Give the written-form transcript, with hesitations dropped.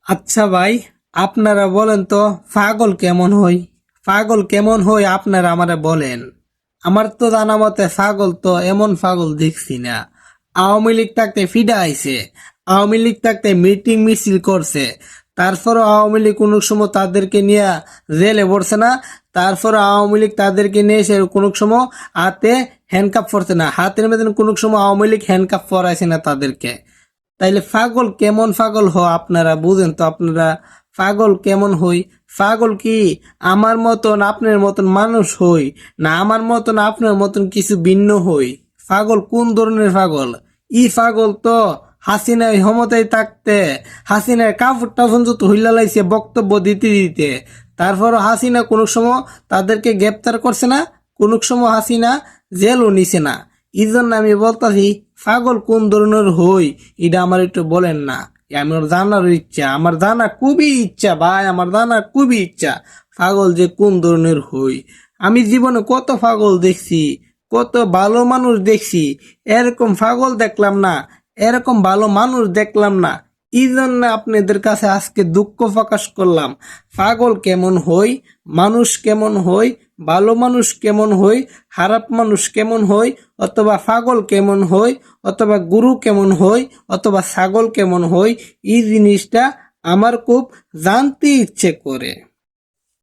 আচ্ছা ভাই, আপনারা বলেন তো পাগল কেমন হই? পাগল কেমন হই আপনারা আমারে বলেন। আমার তো জানা মতে পাগল তো এমন পাগল দেখছি না। আওয়ামী লীগ থাকতে ফিডা আইছে, আওয়ামী লীগ থাকতে মিটিং মিছিল করছে, তারপরও আওয়ামী লীগ কোনো সময় তাদেরকে নিয়ে জেলে পড়ছে না। তারপর আওয়ামী লীগ তাদেরকে নিয়ে এসে কোনো সময় হাতে হ্যান্ডকাপ পরছে না, হাতের মধ্যে কোনো সময় আওয়ামী লীগ হ্যান্ডকাপ পরাইছে না তাদেরকে। তাইলে পাগল কেমন পাগল আপনারা বুঝেন তো। আপনারা পাগল কেমন হই? পাগল কি আমার মতন আপনার মতন মানুষ হই, না আমার মতন আপনার মতন কিছু ভিন্ন হই? পাগল কোন ধরনের পাগল? পাগল তো হাসিনা ক্ষমতায় থাকতে হাসিনার কাপড় টাফন যত হইলা লাইছে বক্তব্য দিতে দিতে, তারপরও হাসিনা কোনো সময় তাদেরকে গ্রেপ্তার করছে না, কোনো সময় হাসিনা জেলও নিছে না। এই জন্য আমি বলতাছি পাগল কোন ধরনের হই এটা আমার একটু বলেন না। আমার জানার ইচ্ছা, আমার জানা খুবই ইচ্ছা ভাই, আমার জানা খুবই ইচ্ছা পাগল যে কোন ধরনের হই। আমি জীবনে কত পাগল দেখছি, কত ভালো মানুষ দেখছি, এরকম পাগল দেখলাম না, এরকম ভালো মানুষ দেখলাম না। এই জন্য আপনাদের কাছে আজকে দুঃখ প্রকাশ করলাম। পাগল কেমন হই, মানুষ কেমন হই, ভালো মানুষ কেমন হই, খারাপ মানুষ কেমন হই, অথবা পাগল কেমন হই, অথবা গুরু কেমন হই, অথবা ছাগল কেমন হই, এই জিনিসটা আমার খুব জানতে ইচ্ছে করে।